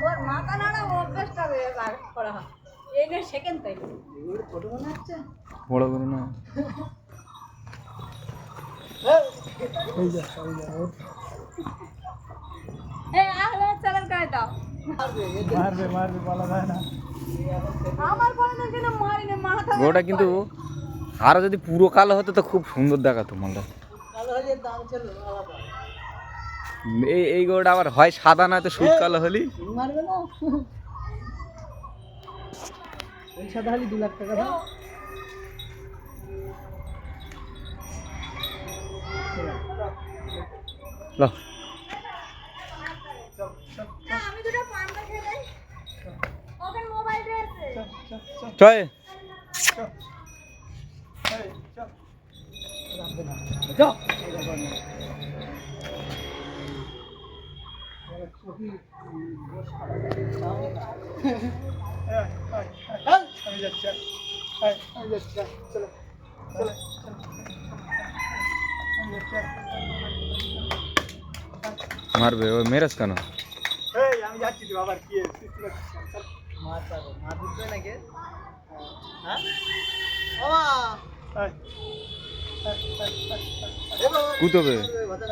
ওর মাথা নাড়া অভ্যাসটা করা হয় এই নিয়ে সেকেন্ড তাই ছোট মনে হচ্ছে বড় করে না এই যা এই আহলে চালান করে দাও মারবে বলা যায় না। আমার কোনদিন কিন্তু মারিনি মাথা গোটা কিন্তু আরো যদি পুরো কালো হতো তো খুব সুন্দর দেখাতো মালটা। কালো হয়ে দাম ছিল আলাদা। এই গোটা আবার হয় সাদা না তো সুট কালো হলি মারবে না এই সাদা হলি 2 লাখ টাকা দাও। লো না আমি দুটো পান্তা খেয়ে যাই ওখানে মোবাইল রয়েছে চয় আমি যাচ্ছি চলো চলো মারবে ও মেরেস কেন? আমি যাচ্ছি তো আবার কি মার পাবো মার দিতে নাকি হ্যাঁ বাবা কুতবে কথা